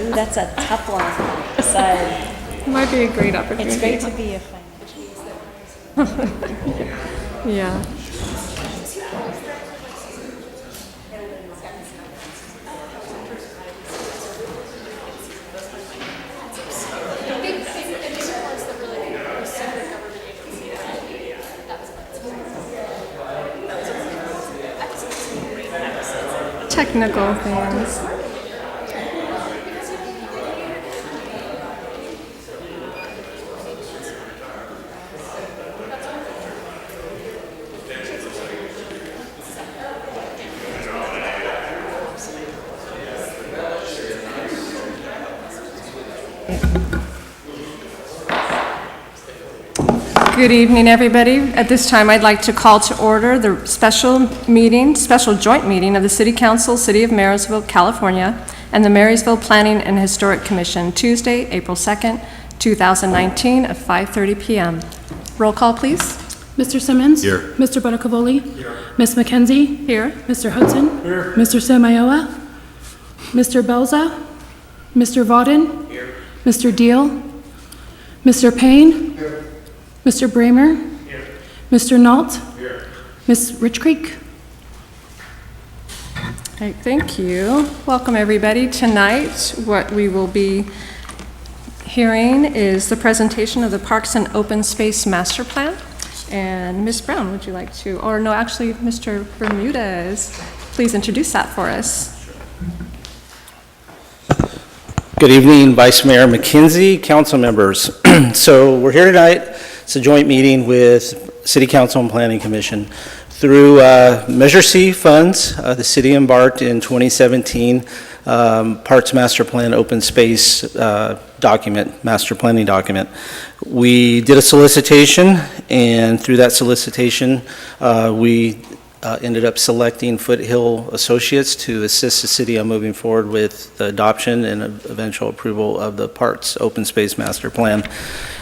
Ooh, that's a tough one. So It might be a great opportunity. it's great to be a financial. Yeah. Technical things. Good evening, everybody. At this time, I'd like to call to order the special joint meeting of the City Council, City of Marysville, California, and the Marysville Planning and Historic Commission, Tuesday, April 2nd, 2019, at 5:30 p.m. Roll call, please. Mr. Simmons? Here. Mr. Bonacavoli? Here. Ms. McKenzie? Here. Mr. Hudson? Here. Mr. Samayoa? Mr. Belza? Mr. Vauden? Here. Mr. Deal? Mr. Payne? Here. Mr. Bramer? Here. Mr. Nault? Here. Ms. Rich Creek? Right, thank you. Welcome, everybody. Tonight, what we will be hearing is the presentation of the Parks and Open Space Master Plan. And Ms. Brown, would you like to, or no, actually, Mr. Bermudez, please introduce that for us. Good evening, Vice Mayor McKenzie, council members. So we're here tonight. It's a joint meeting with City Council and Planning Commission. Through Measure C funds, the city embarked in 2017 Parks Master Plan Open Space Master Planning document. We did a solicitation, and through that solicitation, we ended up selecting Foothill Associates to assist the city on moving forward with the adoption and eventual approval of the Parks Open Space Master Plan.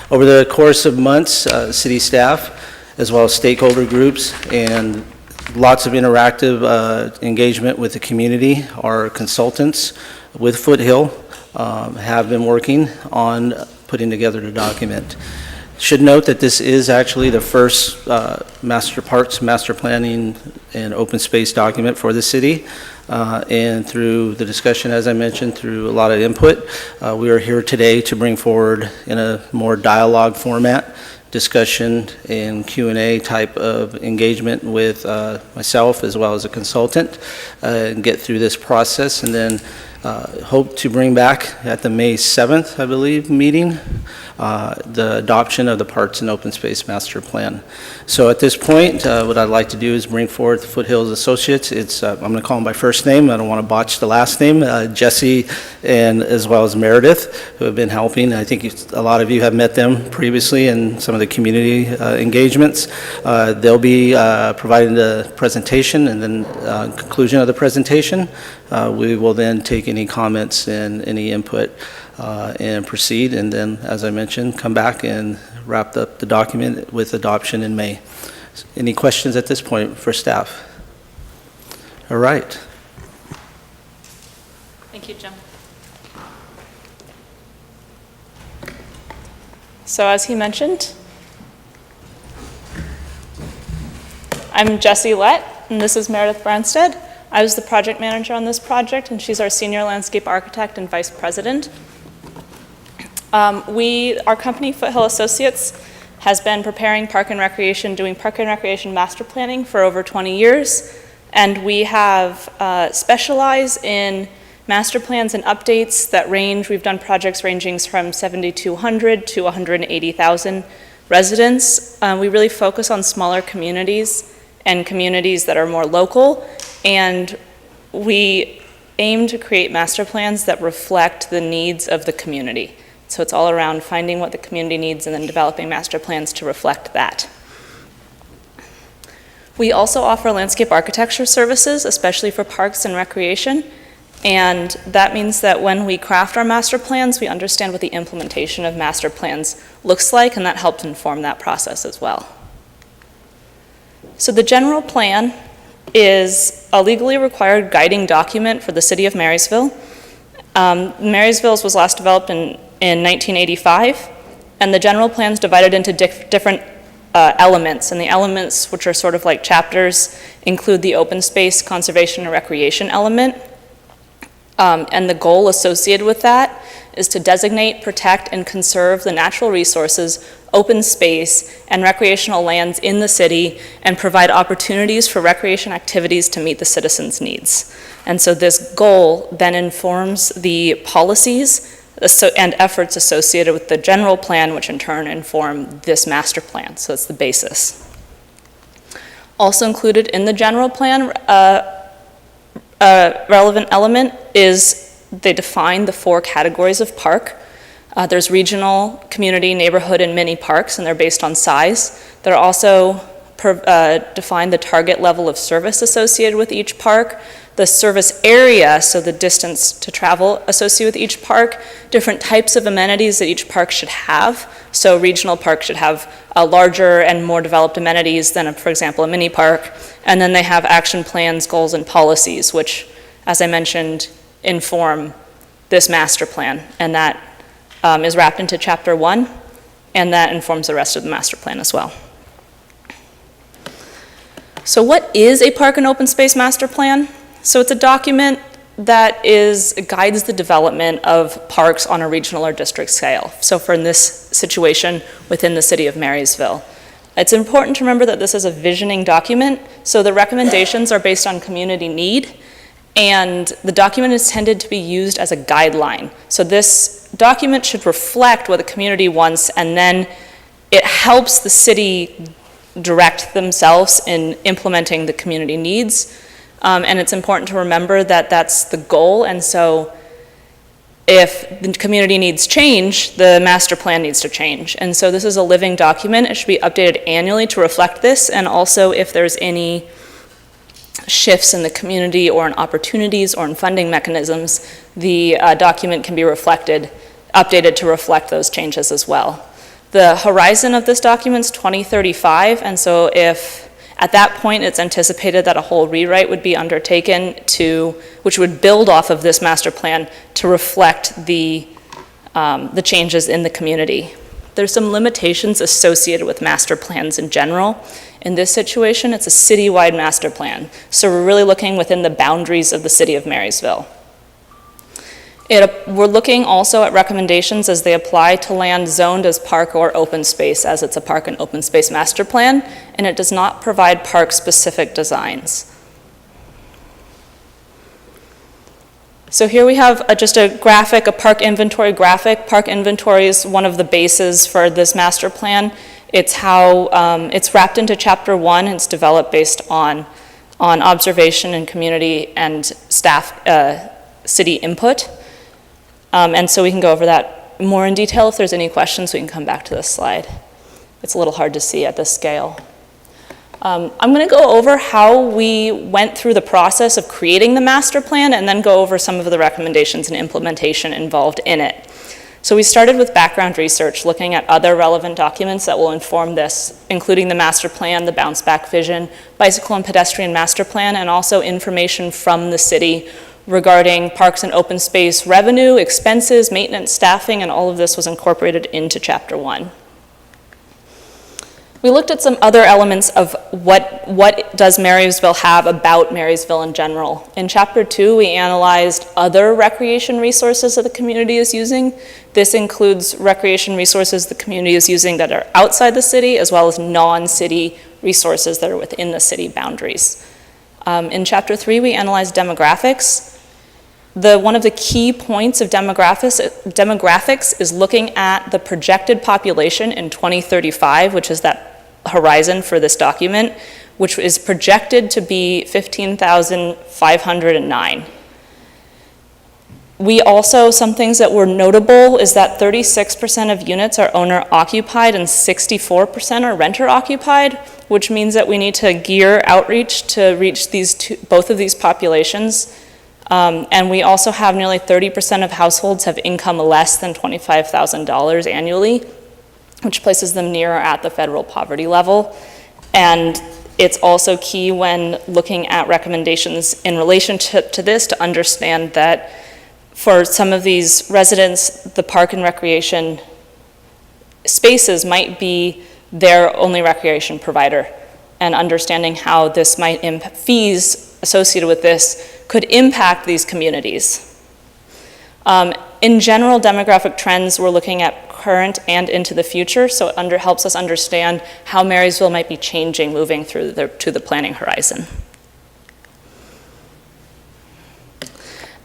Over the course of months, city staff, as well as stakeholder groups, and lots of interactive engagement with the community, our consultants with Foothill have been working on putting together the document. Should note that this is actually the first Parks Master Planning and Open Space document for the city. And through the discussion, as I mentioned, through a lot of input, we are here today to bring forward in a more dialogue format, discussion and Q&A type of engagement with myself as well as a consultant, and get through this process, and then hope to bring back at the May 7th, I believe, meeting, the adoption of the Parks and Open Space Master Plan. So at this point, what I'd like to do is bring forward the Foothills Associates. It's I'm going to call them by first name. I don't want to botch the last name. Jesse and as well as Meredith, who have been helping. I think a lot of you have met them previously in some of the community engagements. They'll be providing the presentation, and then conclusion of the presentation, we will then take any comments and any input and proceed, and then, as I mentioned, come back and wrap up the document with adoption in May. Any questions at this point for staff? All right. Thank you, Jim. So as he mentioned, I'm Jessie Lett, and this is Meredith Branstead. I was the project manager on this project, and she's our senior landscape architect and vice president. Our company, Foothill Associates, has been preparing park and recreation, doing park and recreation master planning for over 20 years, and we have specialized in master plans and updates that range. We've done projects ranging from 7,200 to 180,000 residents. We really focus on smaller communities and communities that are more local, and we aim to create master plans that reflect the needs of the community. So it's all around finding what the community needs and then developing master plans to reflect that. We also offer landscape architecture services, especially for parks and recreation. And that means that when we craft our master plans, we understand what the implementation of master plans looks like, and that helps inform that process as well. So the general plan is a legally required guiding document for the City of Marysville. Marysville's was last developed in 1985, and the general plan's divided into different elements, and the elements, which are sort of like chapters, include the open space, conservation, and recreation element. And the goal associated with that is to designate, protect, and conserve the natural resources, open space, and recreational lands in the city, and provide opportunities for recreation activities to meet the citizens' needs. And so this goal then informs the policies and efforts associated with the general plan, which in turn inform this master plan. So it's the basis. Also included in the general plan, relevant element is they define the 4 categories of park. There's regional, community, neighborhood, and mini parks, and they're based on size. They're also define the target level of service associated with each park, the service area, so the distance to travel associated with each park, different types of amenities that each park should have. So regional parks should have larger and more developed amenities than, for example, a mini park. And then they have action plans, goals, and policies, which, as I mentioned, inform this master plan. And that is wrapped into Chapter 1, and that informs the rest of the master plan as well. So what is a park and open space master plan? So it's a document that guides the development of parks on a regional or district scale. So for in this situation, within the City of Marysville. It's important to remember that this is a visioning document, so the recommendations are based on community need, and the document is intended to be used as a guideline. So this document should reflect what the community wants, and then it helps the city direct themselves in implementing the community needs. And it's important to remember that that's the goal, and so if the community needs change, the master plan needs to change. And so this is a living document. It should be updated annually to reflect this, and also if there's any shifts in the community or in opportunities or in funding mechanisms, the document can be updated to reflect those changes as well. The horizon of this document is 2035, and so if at that point it's anticipated that a whole rewrite would be undertaken which would build off of this master plan to reflect the changes in the community. There's some limitations associated with master plans in general. In this situation, it's a citywide master plan, so we're really looking within the boundaries of the City of Marysville. We're looking also at recommendations as they apply to land zoned as park or open space, as it's a park and open space master plan, and it does not provide park-specific designs. So here we have just a graphic, a park inventory graphic. Park inventory is one of the bases for this master plan. It's how it's wrapped into Chapter 1. It's developed based on observation and community and staff city input. And so we can go over that more in detail. If there's any questions, we can come back to this slide. It's a little hard to see at this scale. I'm going to go over how we went through the process of creating the master plan and then go over some of the recommendations and implementation involved in it. So we started with background research, looking at other relevant documents that will inform this, including the master plan, the bounce back vision, bicycle and pedestrian master plan, and also information from the city regarding parks and open space revenue, expenses, maintenance, staffing, and all of this was incorporated into Chapter 1. We looked at some other elements of what does Marysville have about Marysville in general. In Chapter 2, we analyzed other recreation resources that the community is using. This includes recreation resources the community is using that are outside the city, as well as non-city resources that are within the city boundaries. In Chapter 3, we analyzed demographics. One of the key points of demographics is looking at the projected population in 2035, which is that horizon for this document, which is projected to be 15,509. Some things that were notable is that 36% of units are owner occupied and 64% are renter occupied, which means that we need to gear outreach to reach both of these populations. And we also have nearly 30% of households have income less than $25,000 annually, which places them near or at the federal poverty level. And it's also key when looking at recommendations in relationship to this to understand that for some of these residents, the park and recreation spaces might be their only recreation provider, and understanding how this might fees associated with this could impact these communities. In general, demographic trends, we're looking at current and into the future, so it helps us understand how Marysville might be changing moving through to the planning horizon.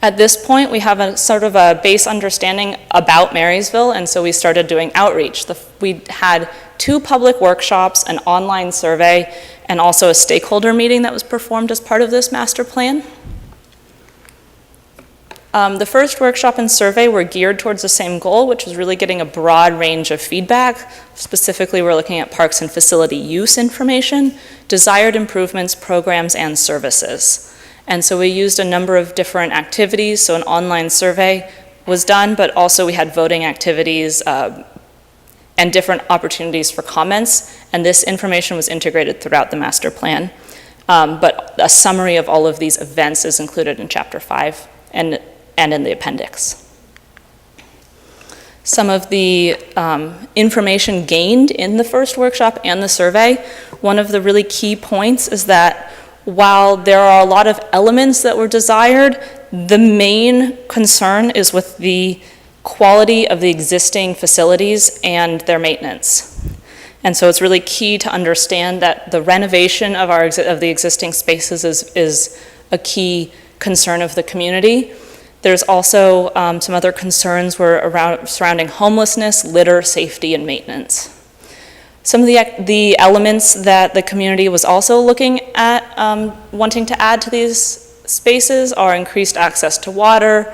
At this point, we have a sort of a base understanding about Marysville, and so we started doing outreach. We had 2 public workshops, an online survey, and also a stakeholder meeting that was performed as part of this master plan. The first workshop and survey were geared towards the same goal, which was really getting a broad range of feedback. Specifically, we're looking at parks and facility use information, desired improvements, programs, and services. And so we used a number of different activities. So an online survey was done, but also we had voting activities and different opportunities for comments. And this information was integrated throughout the master plan. But a summary of all of these events is included in Chapter 5 and in the appendix. Some of the information gained in the first workshop and the survey, one of the really key points is that while there are a lot of elements that were desired, the main concern is with the quality of the existing facilities and their maintenance. And so it's really key to understand that the renovation of the existing spaces is a key concern of the community. There's also some other concerns surrounding homelessness, litter, safety, and maintenance. Some of the elements that the community was also looking at wanting to add to these spaces are increased access to water,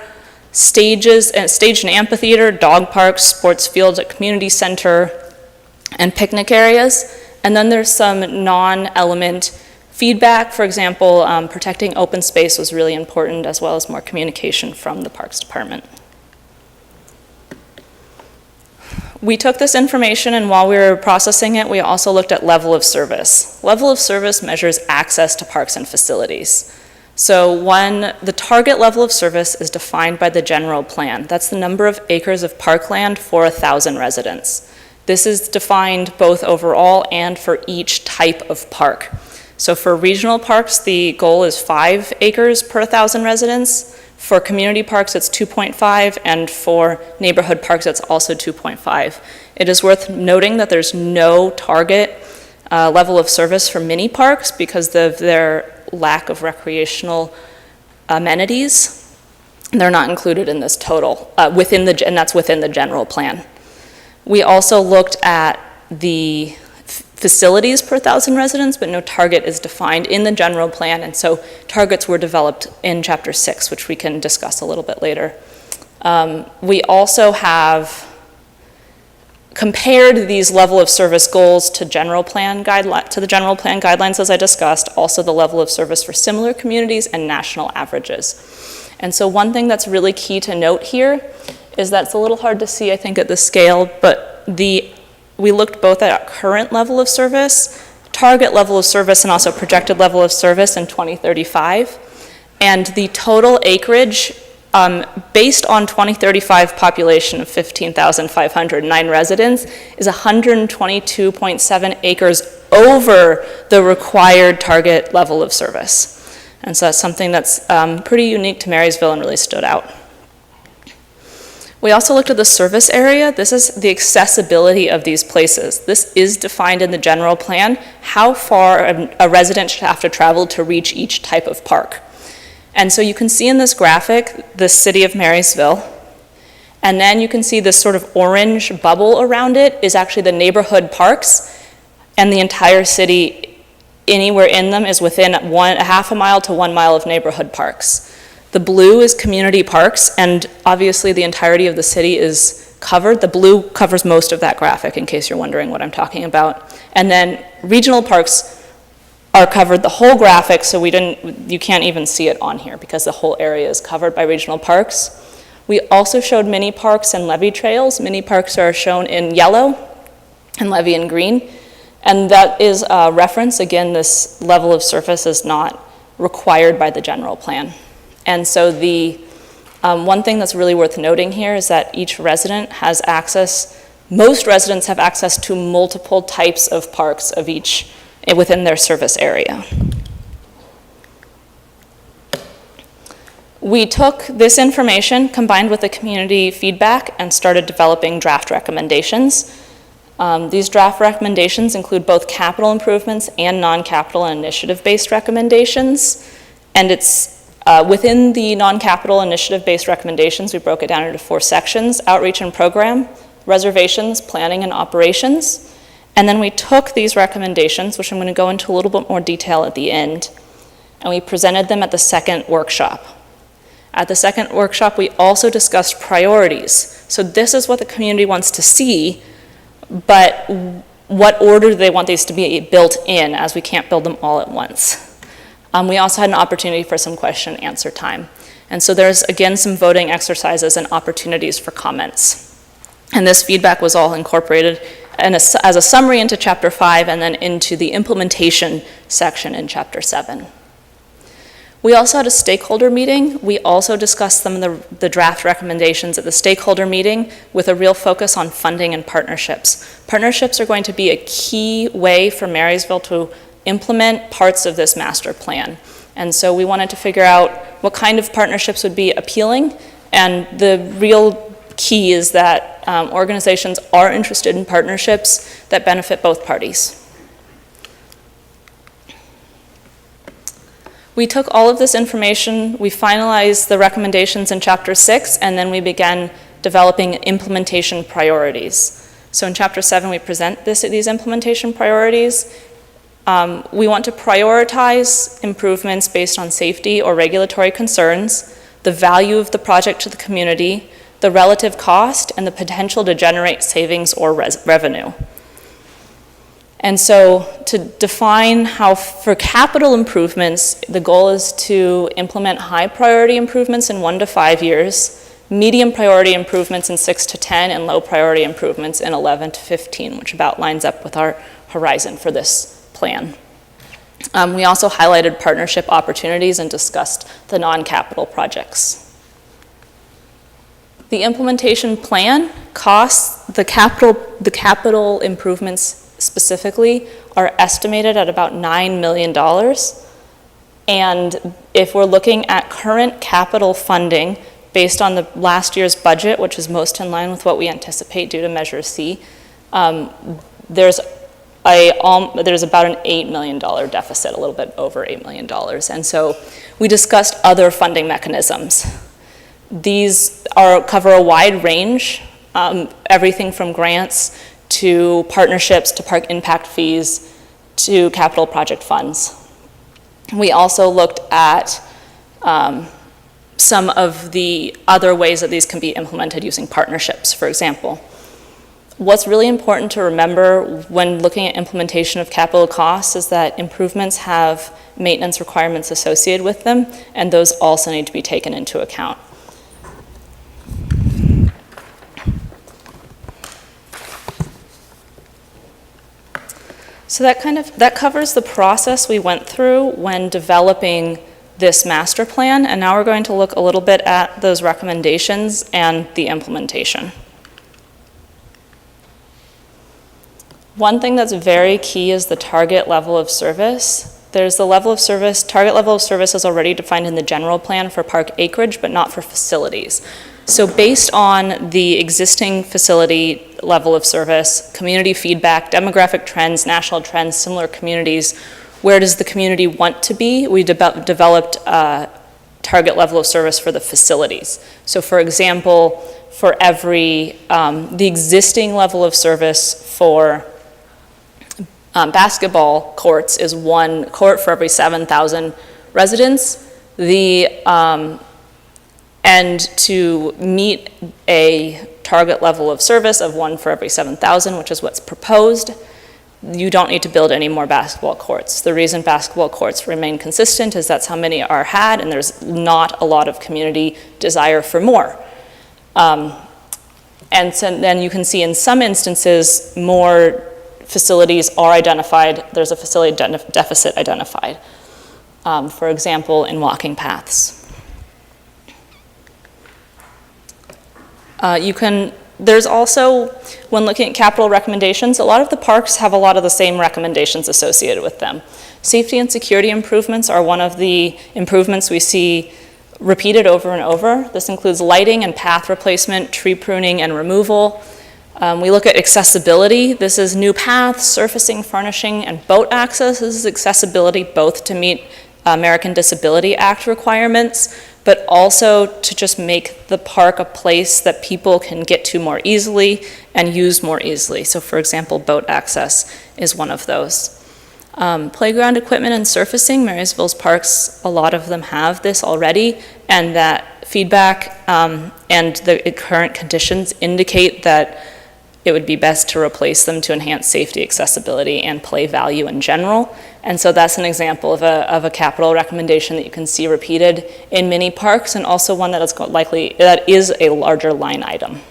staged and amphitheater, dog parks, sports fields, a community center, and picnic areas. And then there's some non-element feedback. For example, protecting open space was really important, as well as more communication from the Parks Department. We took this information, and while we were processing it, we also looked at level of service. Level of service measures access to parks and facilities. So the target level of service is defined by the general plan. That's the number of acres of parkland for 1,000 residents. This is defined both overall and for each type of park. So for regional parks, the goal is 5 acres per 1,000 residents. For community parks, it's 2.5, and for neighborhood parks, it's also 2.5. It is worth noting that there's no target level of service for mini parks because of their lack of recreational amenities. They're not included in this total, and that's within the general plan. We also looked at the facilities per 1,000 residents, but no target is defined in the general plan, and so targets were developed in Chapter 6, which we can discuss a little bit later. We also have compared these level of service goals to the general plan guidelines, as I discussed, also the level of service for similar communities and national averages. And so one thing that's really key to note here is that it's a little hard to see, I think, at the scale, but we looked both at current level of service, target level of service, and also projected level of service in 2035. And the total acreage, based on 2035 population of 15,509 residents, is 122.7 acres over the required target level of service. And so that's something that's pretty unique to Marysville and really stood out. We also looked at the service area. This is the accessibility of these places. This is defined in the general plan, how far a resident should have to travel to reach each type of park. And so you can see in this graphic, the City of Marysville, and then you can see this sort of orange bubble around it is actually the neighborhood parks, and the entire city, anywhere in them, is within a half a mile to 1 mile of neighborhood parks. The blue is community parks, and obviously the entirety of the city is covered. The blue covers most of that graphic, in case you're wondering what I'm talking about. And then regional parks are covered the whole graphic, so you can't even see it on here because the whole area is covered by regional parks. We also showed mini parks and levee trails. Mini parks are shown in yellow and levee in green. And that is a reference. Again, this level of surface is not required by the general plan. And so the One thing that's really worth noting here is that each resident has access, most residents have access to multiple types of parks of each within their service area. We took this information, combined with the community feedback, and started developing draft recommendations. These draft recommendations include both capital improvements and non-capital and initiative-based recommendations. And it's within the non-capital initiative-based recommendations, we broke it down into 4 sections: outreach and program, reservations, planning and operations. And then we took these recommendations, which I'm going to go into a little bit more detail at the end, and we presented them at the second workshop. At the second workshop, we also discussed priorities. So this is what the community wants to see, but what order do they want these to be built in, as we can't build them all at once. We also had an opportunity for some question and answer time. And so there's, again, some voting exercises and opportunities for comments. And this feedback was all incorporated as a summary into Chapter 5 and then into the implementation section in Chapter 7. We also had a stakeholder meeting. We also discussed some of the draft recommendations at the stakeholder meeting with a real focus on funding and partnerships. Partnerships are going to be a key way for Marysville to implement parts of this master plan. And so we wanted to figure out what kind of partnerships would be appealing, and the real key is that organizations are interested in partnerships that benefit both parties. We took all of this information, we finalized the recommendations in Chapter 6, and then we began developing implementation priorities. So in Chapter 7, we present these implementation priorities. We want to prioritize improvements based on safety or regulatory concerns, the value of the project to the community, the relative cost, and the potential to generate savings or revenue. And so to define how, for capital improvements, the goal is to implement high priority improvements in 1 to 5 years, medium priority improvements in 6 to 10, and low priority improvements in 11 to 15, which about lines up with our horizon for this plan. We also highlighted partnership opportunities and discussed the non-capital projects. The implementation plan costs, the capital improvements specifically, are estimated at about $9 million. And if we're looking at current capital funding based on the last year's budget, which is most in line with what we anticipate due to Measure C, there's about an $8 million deficit, a little bit over $8 million. And so we discussed other funding mechanisms. These cover a wide range, everything from grants to partnerships, to park impact fees, to capital project funds. We also looked at some of the other ways that these can be implemented using partnerships, for example. What's really important to remember when looking at implementation of capital costs is that improvements have maintenance requirements associated with them, and those also need to be taken into account. So that covers the process we went through when developing this master plan, and now we're going to look a little bit at those recommendations and the implementation. One thing that's very key is the target level of service. There's the level of service, target level of service is already defined in the general plan for park acreage, but not for facilities. So based on the existing facility level of service, community feedback, demographic trends, national trends, similar communities, where does the community want to be? We developed a target level of service for the facilities. So for example, for the existing level of service for basketball courts is 1 court for every 7,000 residents. And to meet a target level of service of 1 for every 7,000, which is what's proposed, you don't need to build any more basketball courts. The reason basketball courts remain consistent is that's how many are had, and there's not a lot of community desire for more. And so then you can see in some instances, more facilities are identified. There's a facility deficit identified. For example, in walking paths. There's also, when looking at capital recommendations, a lot of the parks have a lot of the same recommendations associated with them. Safety and security improvements are one of the improvements we see repeated over and over. This includes lighting and path replacement, tree pruning and removal. We look at accessibility. This is new paths, surfacing, furnishing, and boat access. This is accessibility both to meet American Disability Act requirements, but also to just make the park a place that people can get to more easily and use more easily. So for example, boat access is one of those. Playground equipment and surfacing, Marysville's parks, a lot of them have this already, and that feedback and the current conditions indicate that it would be best to replace them to enhance safety, accessibility, and play value in general. And so that's an example of a capital recommendation that you can see repeated in many parks, and also one that is a larger line item.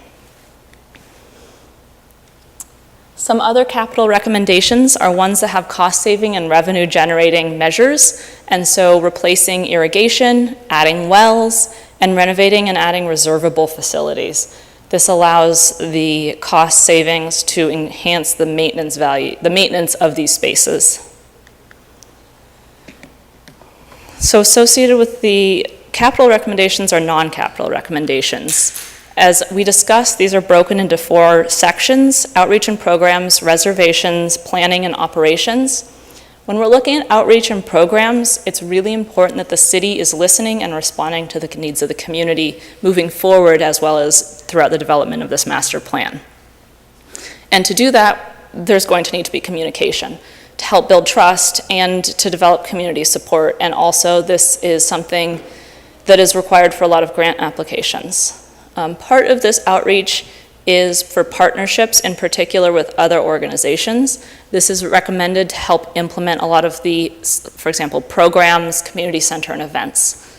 Some other capital recommendations are ones that have cost-saving and revenue-generating measures, and so replacing irrigation, adding wells, and renovating and adding reservable facilities. This allows the cost savings to enhance the maintenance value, the maintenance of these spaces. So associated with the capital recommendations are non-capital recommendations. As we discussed, these are broken into 4 sections: outreach and programs, reservations, planning, and operations. When we're looking at outreach and programs, it's really important that the city is listening and responding to the needs of the community moving forward, as well as throughout the development of this master plan. And to do that, there's going to need to be communication to help build trust and to develop community support. And also, this is something that is required for a lot of grant applications. Part of this outreach is for partnerships, in particular with other organizations. This is recommended to help implement a lot of the, for example, programs, community center, and events.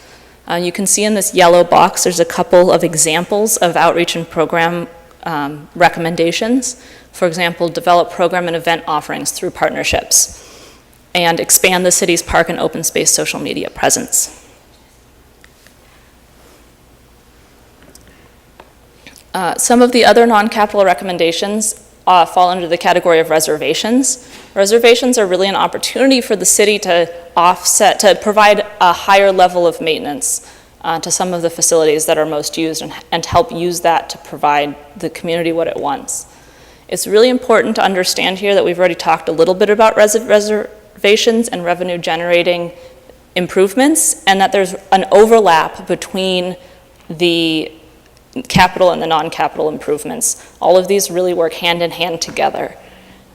You can see in this yellow box, there's a couple of examples of outreach and program recommendations. For example, develop program and event offerings through partnerships, and expand the city's park and open space social media presence. Some of the other non-capital recommendations fall under the category of reservations. Reservations are really an opportunity for the city to provide a higher level of maintenance to some of the facilities that are most used, and help use that to provide the community what it wants. It's really important to understand here that we've already talked a little bit about reservations and revenue generating improvements, and that there's an overlap between the capital and the non-capital improvements. All of these really work hand in hand together.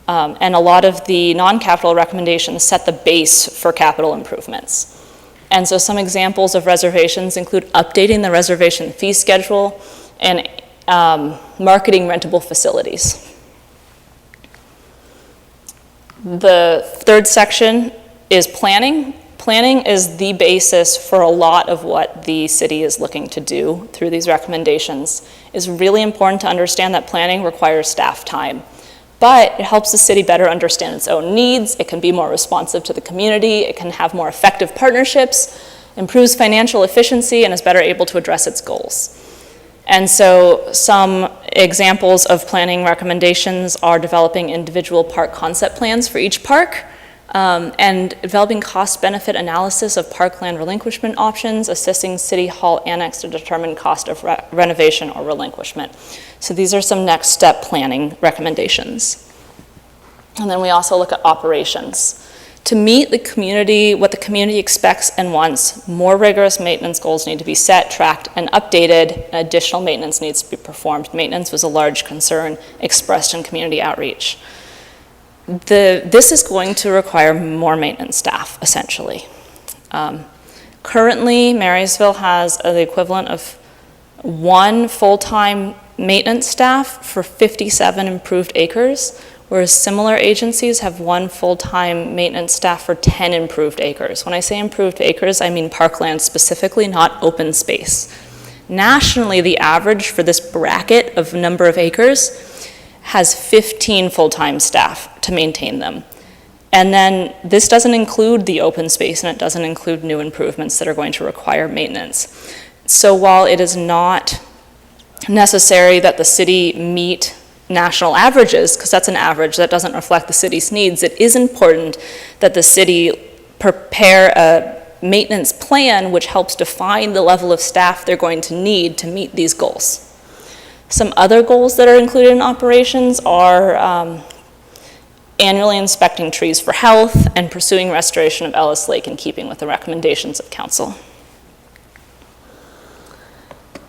And a lot of the non-capital recommendations set the base for capital improvements. And so some examples of reservations include updating the reservation fee schedule and marketing rentable facilities. The third section is planning. Planning is the basis for a lot of what the city is looking to do through these recommendations. It's really important to understand that planning requires staff time, but it helps the city better understand its own needs. It can be more responsive to the community. It can have more effective partnerships, improves financial efficiency, and is better able to address its goals. And so some examples of planning recommendations are developing individual park concept plans for each park, and developing cost-benefit analysis of parkland relinquishment options, assessing City Hall Annex to determine cost of renovation or relinquishment. So these are some next step planning recommendations. And then we also look at operations. To meet the community, what the community expects and wants, more rigorous maintenance goals need to be set, tracked, and updated, and additional maintenance needs to be performed. Maintenance was a large concern expressed in community outreach. This is going to require more maintenance staff, essentially. Currently, Marysville has the equivalent of 1 full-time maintenance staff for 57 improved acres, whereas similar agencies have 1 full-time maintenance staff for 10 improved acres. When I say improved acres, I mean parkland specifically, not open space. Nationally, the average for this bracket of number of acres has 15 full-time staff to maintain them. And then this doesn't include the open space, and it doesn't include new improvements that are going to require maintenance. So while it is not necessary that the city meet national averages, because that's an average that doesn't reflect the city's needs, it is important that the city prepare a maintenance plan which helps define the level of staff they're going to need to meet these goals. Some other goals that are included in operations are annually inspecting trees for health and pursuing restoration of Ellis Lake in keeping with the recommendations of council.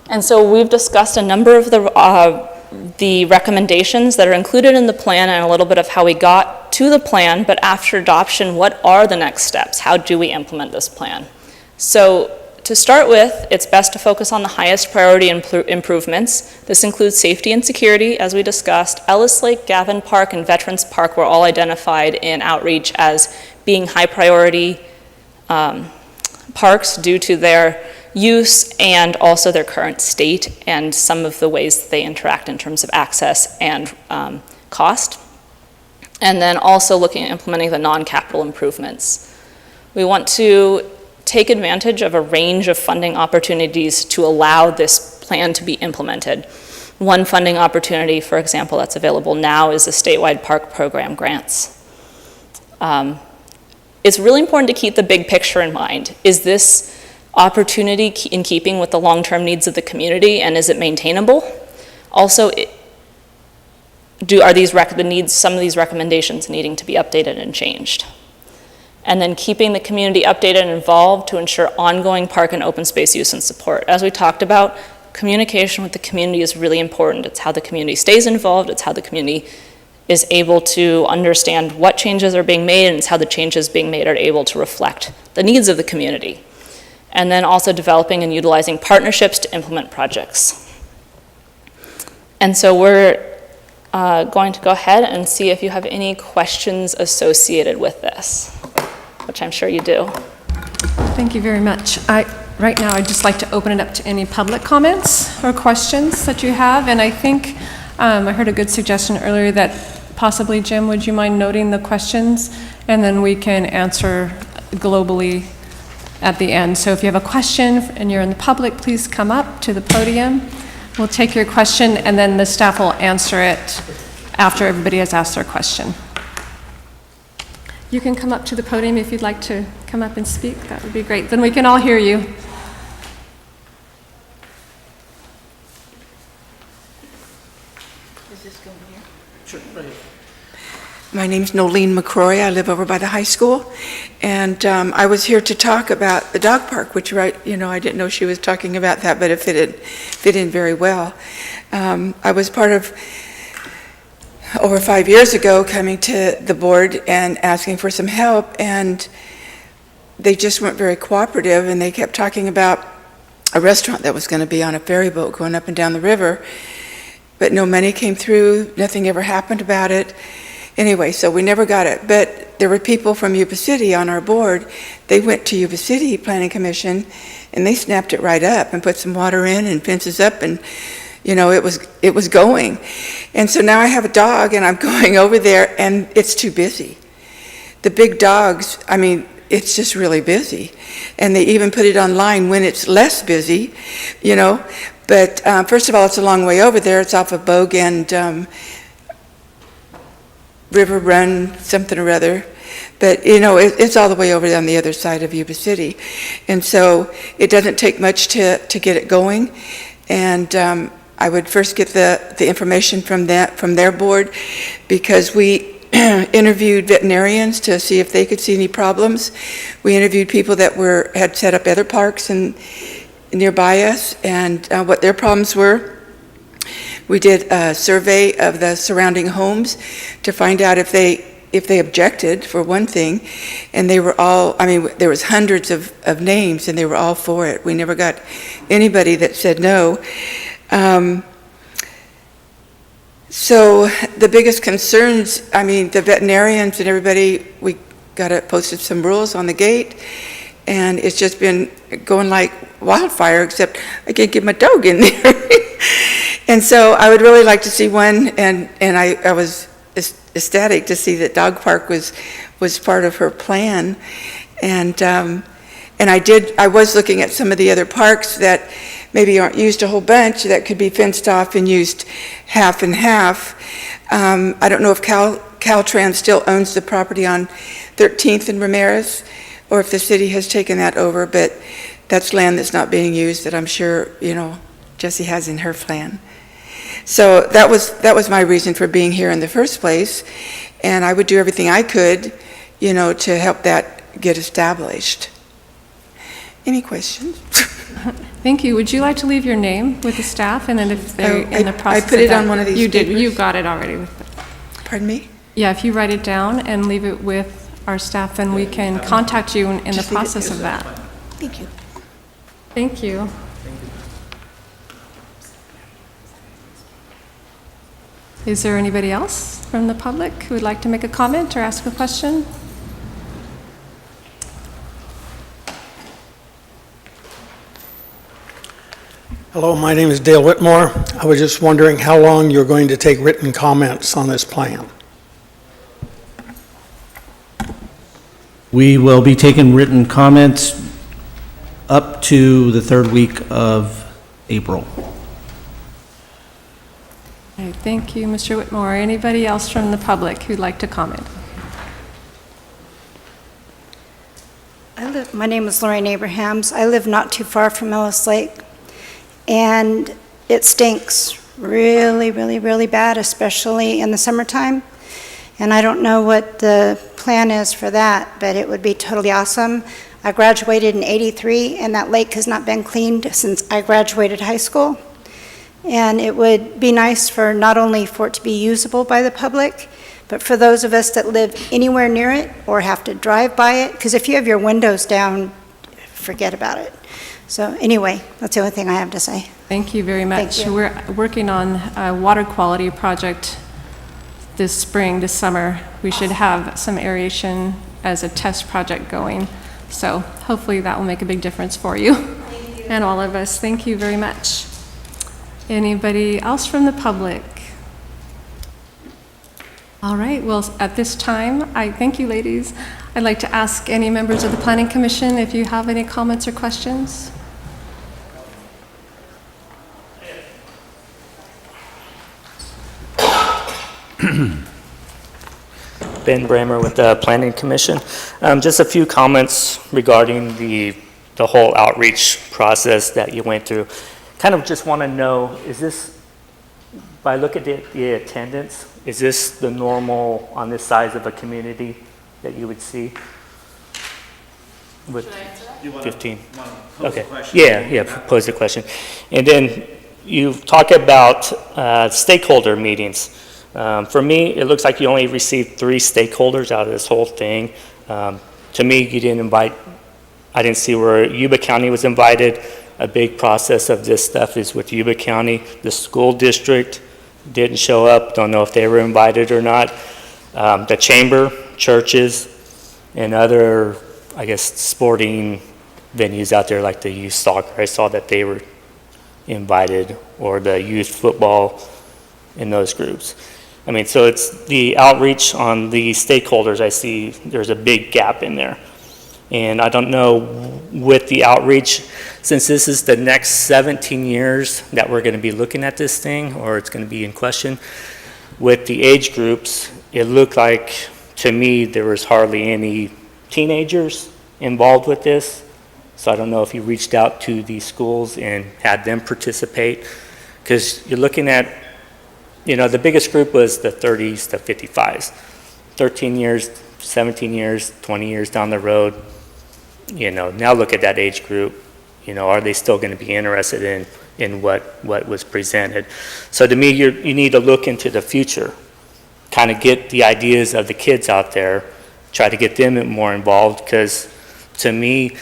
And so we've discussed a number of the recommendations that are included in the plan and a little bit of how we got to the plan, but after adoption, what are the next steps? How do we implement this plan? So to start with, it's best to focus on the highest priority improvements. This includes safety and security, as we discussed. Ellis Lake, Gavin Park, and Veterans Park were all identified in outreach as being high priority parks due to their use and also their current state and some of the ways they interact in terms of access and cost. And then also looking at implementing the non-capital improvements. We want to take advantage of a range of funding opportunities to allow this plan to be implemented. One funding opportunity, for example, that's available now is the statewide park program grants. It's really important to keep the big picture in mind. Is this opportunity in keeping with the long-term needs of the community, and is it maintainable? Also, are some of these recommendations needing to be updated and changed? And then keeping the community updated and involved to ensure ongoing park and open space use and support. As we talked about, communication with the community is really important. It's how the community stays involved, it's how the community is able to understand what changes are being made, and it's how the changes being made are able to reflect the needs of the community. And then also developing and utilizing partnerships to implement projects. And so we're going to go ahead and see if you have any questions associated with this, which I'm sure you do. Thank you very much. Right now, I'd just like to open it up to any public comments or questions that you have. And I think I heard a good suggestion earlier that possibly, Jim, would you mind noting the questions? And then we can answer globally at the end. So if you have a question and you're in the public, please come up to the podium. We'll take your question and then the staff will answer it after everybody has asked their question. You can come up to the podium if you'd like to come up and speak. That would be great. Then we can all hear you. Is this going here? Sure, right here. My name's Nolene McCrory. I live over by the high school. And I was here to talk about the dog park, which, I didn't know she was talking about that, but it fit in very well. I was part of, over 5 years ago, coming to the board and asking for some help, and they just weren't very cooperative, and they kept talking about a restaurant that was going to be on a ferry boat going up and down the river, but no money came through, nothing ever happened about it. Anyway, so we never got it, but there were people from Yuba City on our board. They went to Yuba City Planning Commission, and they snapped it right up and put some water in and fences up, and it was going. And so now I have a dog, and I'm going over there, and it's too busy. The big dogs, it's just really busy. And they even put it online when it's less busy, But first of all, it's a long way over there. It's off of Bogue and River Run, something or other. But, it's all the way over on the other side of Yuba City. And so it doesn't take much to get it going. And I would first get the information from their board, because we interviewed veterinarians to see if they could see any problems. We interviewed people that had set up other parks nearby us and what their problems were. We did a survey of the surrounding homes to find out if they objected, for one thing, and they were all, there was hundreds of names, and they were all for it. We never got anybody that said no. So the biggest concerns, the veterinarians and everybody, we posted some rules on the gate, and it's just been going like wildfire, except I can't get my dog in there. And so I would really like to see one, and I was ecstatic to see that dog park was part of her plan. And I was looking at some of the other parks that maybe aren't used a whole bunch, that could be fenced off and used half and half. I don't know if Caltrans still owns the property on 13th and Ramirez, or if the city has taken that over, but that's land that's not being used that I'm sure, Jessie has in her plan. So that was my reason for being here in the first place, and I would do everything I could, to help that get established. Any questions? Thank you. Would you like to leave your name with the staff, and then if they're in the process I put of it that- on one of these You did, papers. you got it already. Pardon me? Yeah, if you write it down and leave it with our staff, then we can contact you in the Just leave it process there. of that. Thank you. Thank you. Is there anybody else from the public who would like to make a comment or ask a question? Hello, my name is Dale Whitmore. I was just wondering how long you're going to take written comments on this plan. We will be taking written comments up to the third week of April. Okay, thank you, Mr. Whitmore. Anybody else from the public who'd like to comment? My name is Lorraine Abrahams. I live not too far from Ellis Lake, and it stinks really, really, really bad, especially in the summertime. And I don't know what the plan is for that, but it would be totally awesome. I graduated in '83, and that lake has not been cleaned since I graduated high school. And it would be nice for not only for it to be usable by the public, but for those of us that live anywhere near it or have to drive by it, because if you have your windows down, forget about it. So anyway, that's the only thing I have to say. Thank you very much. Thank you. We're working on a water quality project this spring, this summer. We should have some aeration as a test project going. So hopefully that will make a big difference for you and all of us. Thank you very much. Anybody else from the public? All right, well, at this time, I thank you, ladies. I'd like to ask any members of the Planning Commission if you have any comments or questions. Ben Bramer with the Planning Commission. Just a few comments regarding the whole outreach process that you went through. Kind of just want to know, is this, by looking at the attendance, is this the normal on this size of a community that you would see? With 15. Okay. Yeah, pose the question. And then you talk about stakeholder meetings. For me, it looks like you only received 3 stakeholders out of this whole thing. To me, you didn't invite, I didn't see where Yuba County was invited. A big process of this stuff is with Yuba County. The school district didn't show up. Don't know if they were invited or not. The chamber, churches, and other, I guess, sporting venues out there like the youth soccer. I saw that they were invited, or the youth football in those groups. I mean, so it's the outreach on the stakeholders. I see there's a big gap in there. And I don't know with the outreach, since this is the next 17 years that we're going to be looking at this thing, or it's going to be in question, with the age groups, it looked like, to me, there was hardly any teenagers involved with this. So I don't know if you reached out to these schools and had them participate, because you're looking at, the biggest group was the 30s to 55s. 13 years, 17 years, 20 years down the road, now look at that age group. Are they still going to be interested in what was presented? So to me, you need to look into the future, kind of get the ideas of the kids out there, try to get them more involved, because to me,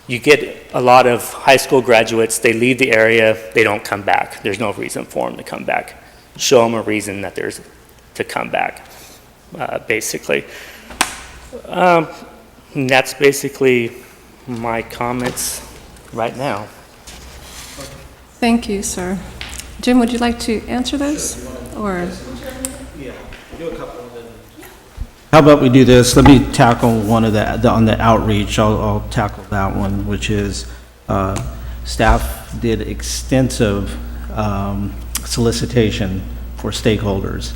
you get a lot of high school graduates, they leave the area, they don't come back. There's no reason for them to come back. Show them a reason that there's to come back, basically. And that's basically my comments right now. Thank you, sir. Jim, would you like to answer those? Or How about we do this? Let me tackle one of on the outreach. I'll tackle that one, which is staff did extensive solicitation for stakeholders,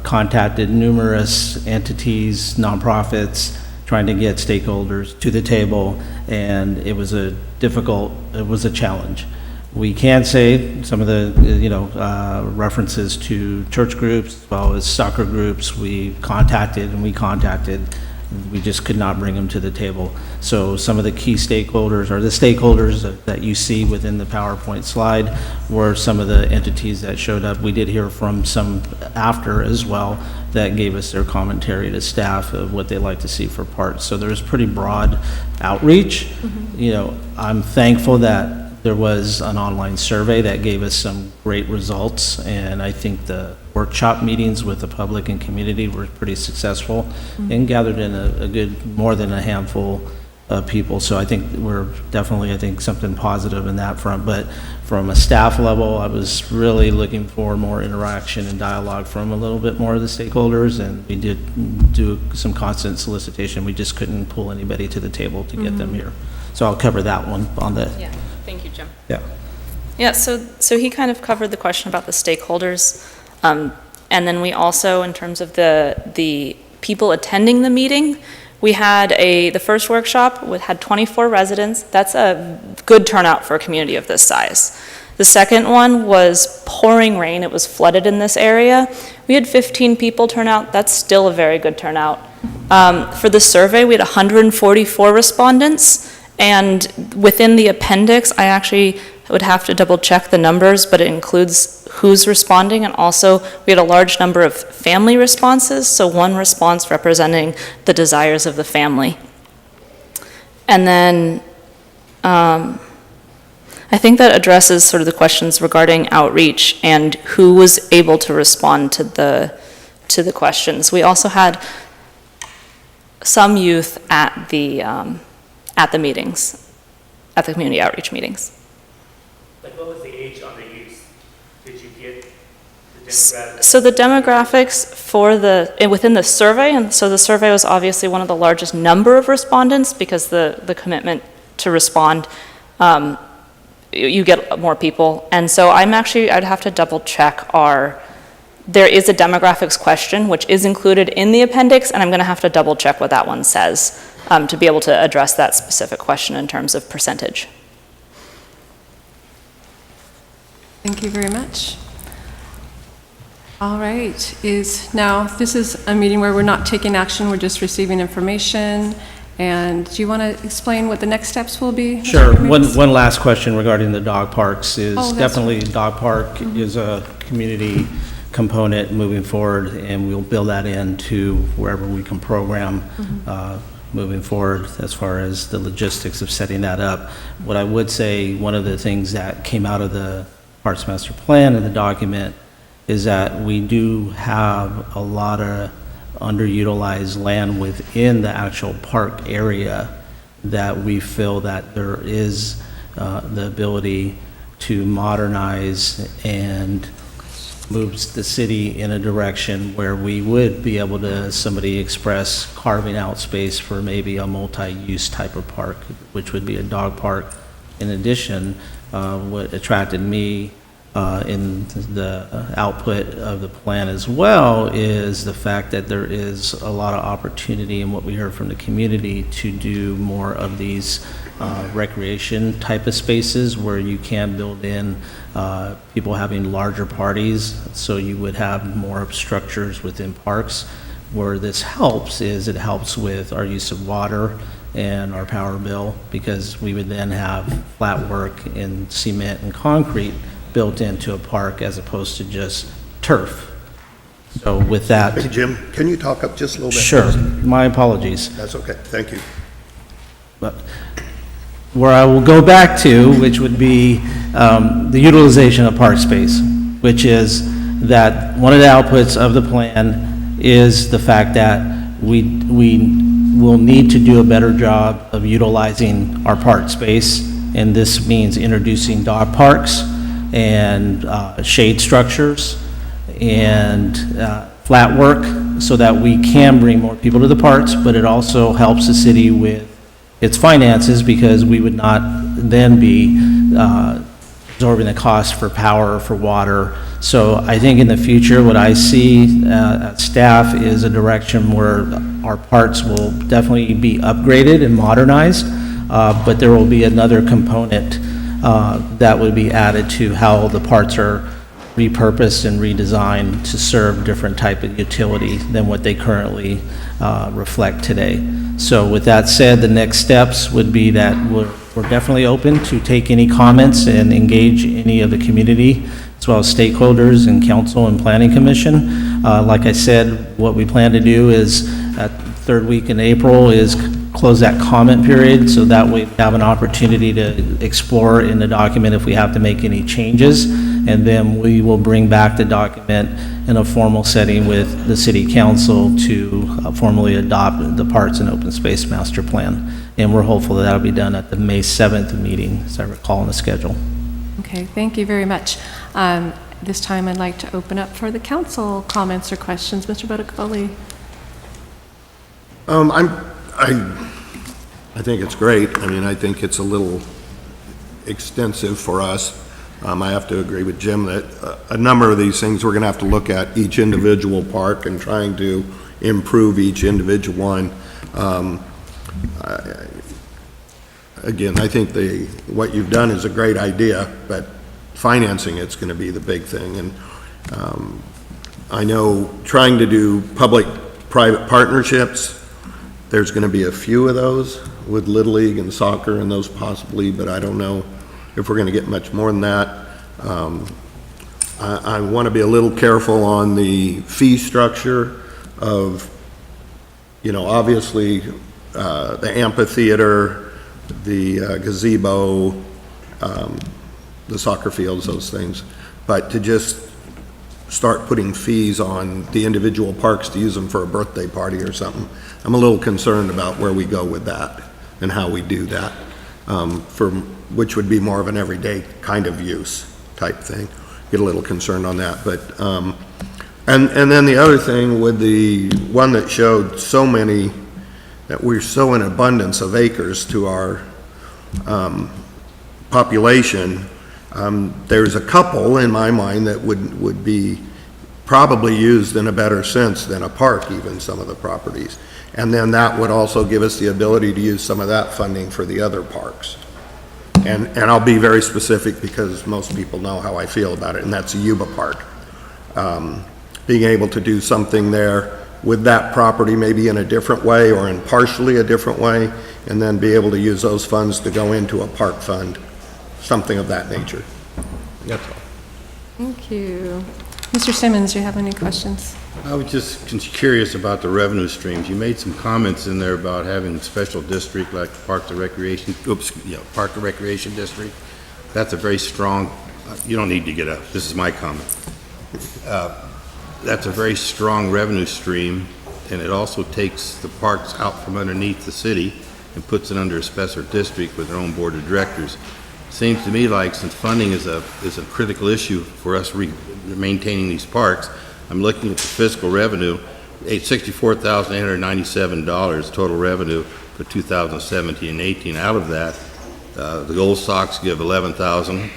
contacted numerous entities, nonprofits, trying to get stakeholders to the table, and it was a challenge. We can say some of the, references to church groups as well as soccer groups, we contacted, we just could not bring them to the table. So some of the key stakeholders, or the stakeholders that you see within the PowerPoint slide, were some of the entities that showed up. We did hear from some after as well that gave us their commentary to staff of what they'd like to see for parks. So there's pretty broad outreach. I'm thankful that there was an online survey that gave us some great results, and I think the workshop meetings with the public and community were pretty successful and gathered in a good, more than a handful of people. So I think we're definitely, something positive in that front. But from a staff level, I was really looking for more interaction and dialogue from a little bit more of the stakeholders, and we did do some constant solicitation. We just couldn't pull anybody to the table to get them here. So I'll cover that one on the... Yeah, thank you, Jim. Yeah. Yeah, so he kind of covered the question about the stakeholders. And then we also, in terms of the people attending the meeting, we had the first workshop had 24 residents. That's a good turnout for a community of this size. The second one was pouring rain. It was flooded in this area. We had 15 people turn out. That's still a very good turnout. For the survey, we had 144 respondents. And within the appendix, I actually would have to double check the numbers, but it includes who's responding, and also we had a large number of family responses, so one response representing the desires of the family. And then I think that addresses sort of the questions regarding outreach and who was able to respond to the questions. We also had some youth at the meetings, at the community outreach meetings. Like, what was the age on the youth? Did you get the demographics? So the demographics within the survey, and so the survey was obviously one of the largest number of respondents because the commitment to respond, you get more people. And so I'd have to double check there is a demographics question which is included in the appendix, and I'm gonna have to double check what that one says to be able to address that specific question in terms of percentage. Thank you very much. All right, this is a meeting where we're not taking action, we're just receiving information. And do you want to explain what the next steps will be? Mr. Sure. Ramirez? One last question regarding the dog parks is Oh, that's definitely dog park is a community component moving forward, and we'll build that into wherever we can program moving forward as far as the logistics of setting that up. What I would say, one of the things that came out of the Parks Master Plan and the document is that we do have a lot of underutilized land within the actual park area that we feel that there is the ability to modernize and moves the city in a direction where we would be able to, somebody express carving out space for maybe a multi-use type of park, which would be a dog park. In addition, what attracted me in the output of the plan as well is the fact that there is a lot of opportunity in what we heard from the community to do more of these recreation type of spaces where you can build in people having larger parties, so you would have more structures within parks. Where this helps is it helps with our use of water and our power bill, because we would then have flat work in cement and concrete built into a park as opposed to just turf. So with that... Hey, Jim, can you talk up just a little bit? Sure. My apologies. That's okay. Thank you. But where I will go back to, which would be the utilization of park space, which is that one of the outputs of the plan is the fact that we will need to do a better job of utilizing our park space, and this means introducing dog parks and shade structures and flat work so that we can bring more people to the parks, but it also helps the city with its finances because we would not then be absorbing the cost for power, for water. So I think in the future, what I see at staff is a direction where our parks will definitely be upgraded and modernized, but there will be another component that would be added to how the parks are repurposed and redesigned to serve different type of utility than what they currently reflect today. So with that said, the next steps would be that we're definitely open to take any comments and engage any of the community, as well as stakeholders and council and planning commission. Like I said, what we plan to do is at third week in April is close that comment period, so that we have an opportunity to explore in the document if we have to make any changes, and then we will bring back the document in a formal setting with the city council to formally adopt the Parks and Open Space Master Plan. And we're hopeful that that'll be done at the May 7th meeting, as I recall in the schedule. Okay, thank you very much. This time I'd like to open up for the council comments or questions. Mr. Bodekvoli. I think it's great. I mean, I think it's a little extensive for us. I have to agree with Jim that a number of these things, we're going to have to look at each individual park and trying to improve each individual one. Again, I think what you've done is a great idea, but financing it's going to be the big thing. And I know trying to do public-private partnerships, there's going to be a few of those with Little League and soccer and those possibly, but I don't know if we're going to get much more than that. I want to be a little careful on the fee structure of, obviously the amphitheater, the gazebo, the soccer fields, those things. But to just start putting fees on the individual parks to use them for a birthday party or something, I'm a little concerned about where we go with that and how we do that, which would be more of an everyday kind of use type thing. Get a little concerned on that. But and then the other thing with the one that showed so many, that we're so in abundance of acres to our population, there's a couple in my mind that would be probably used in a better sense than a park, even some of the properties. And then that would also give us the ability to use some of that funding for the other parks. And I'll be very specific because most people know how I feel about it, and that's a Yuba Park. Being able to do something there with that property, maybe in a different way or in partially a different way, and then be able to use those funds to go into a park fund, something of that nature. That's all. Thank you. Mr. Simmons, do you have any questions? I was just curious about the revenue streams. You made some comments in there about having special district like Park and Recreation District. That's a very strong, you don't need to get up, this is my comment. That's a very strong revenue stream, and it also takes the parks out from underneath the city and puts it under a special district with their own board of directors. Seems to me like, since funding is a critical issue for us maintaining these parks, I'm looking at the fiscal revenue, $64,897 total revenue for 2017 and 18. Out of that, the Gold Sox give $11,000,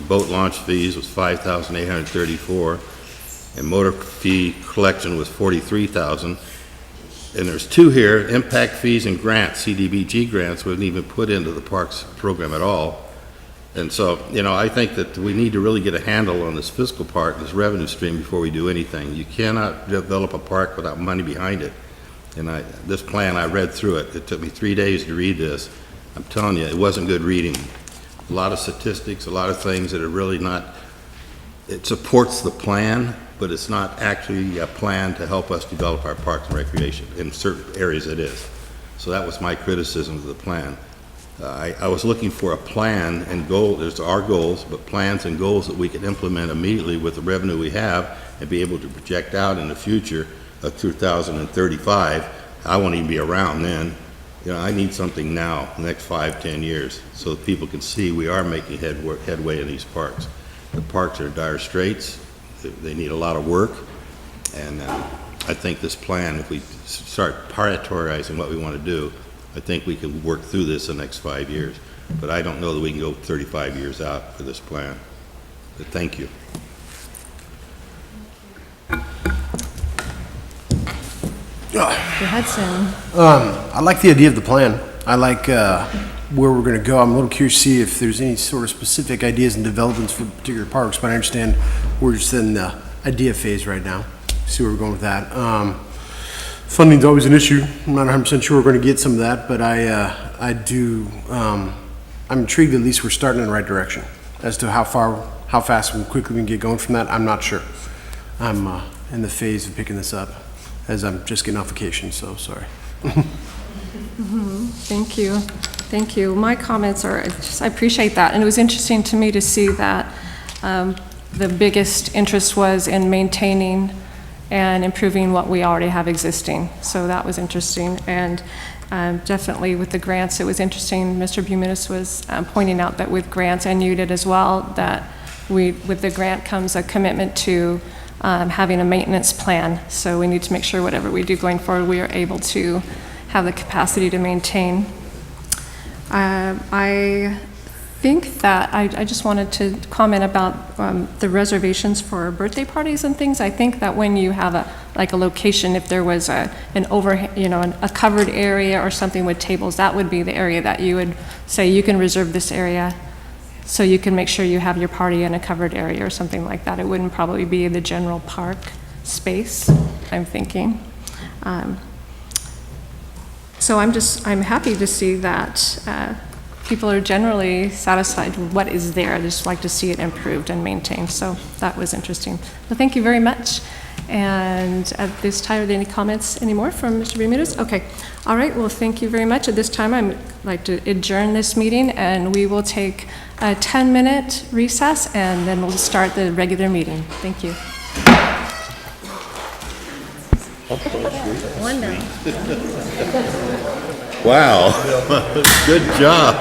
boat launch fees was $5,834, and motor fee collection was $43,000. And there's two here, impact fees and grants, CDBG grants, wasn't even put into the parks program at all. And so, I think that we need to really get a handle on this fiscal part, this revenue stream, before we do anything. You cannot develop a park without money behind it. And this plan, I read through it. It took me 3 days to read this. I'm telling you, it wasn't good reading. A lot of statistics, a lot of things that are really not, it supports the plan, but it's not actually a plan to help us develop our parks and recreation. In certain areas it is. So that was my criticism of the plan. I was looking for a plan and goal. There's our goals, but plans and goals that we could implement immediately with the revenue we have and be able to project out in the future of 2035. I won't even be around then. I need something now, the next 5-10 years, so that people can see we are making headway in these parks. The parks are in dire straits. They need a lot of work, and I think this plan, if we start prioritizing what we want to do, I think we can work through this in the next 5 years. but I don't know that we can go 35 years out for this plan. But thank you. Go ahead, Sam. I like the idea of the plan. I like where we're going to go. I'm a little curious to see if there's any sort of specific ideas and developments for particular parks, but I understand we're just in the idea phase right now. See where we're going with that. Funding's always an issue. I'm not 100% sure we're going to get some of that, but I'm intrigued at least we're starting in the right direction. As to how fast and quickly we can get going from that, I'm not sure. I'm in the phase of picking this up as I'm just getting off vacation, so sorry. Thank you. Thank you. My comments are, I appreciate that. And it was interesting to me to see that the biggest interest was in maintaining and improving what we already have existing. So that was interesting. And definitely with the grants, it was interesting. Mr. Buminis was pointing out that with grants, and you did as well, that with the grant comes a commitment to having a maintenance plan. So we need to make sure whatever we do going forward, we are able to have the capacity to maintain. I think that I just wanted to comment about the reservations for birthday parties and things. I think that when you have a location, if there was a covered area or something with tables, that would be the area that you would say you can reserve this area so you can make sure you have your party in a covered area or something like that. It wouldn't probably be the general park space, I'm thinking. So I'm happy to see that people are generally satisfied with what is there. I just like to see it improved and maintained. So that was interesting. Well, thank you very much. And at this time, are there any comments anymore from Mr. Bermudez? Okay. All right. Well, thank you very much. At this time, I'd like to adjourn this meeting, and we will take a 10-minute recess, and then we'll start the regular meeting. Thank you. One down. Wow, good job.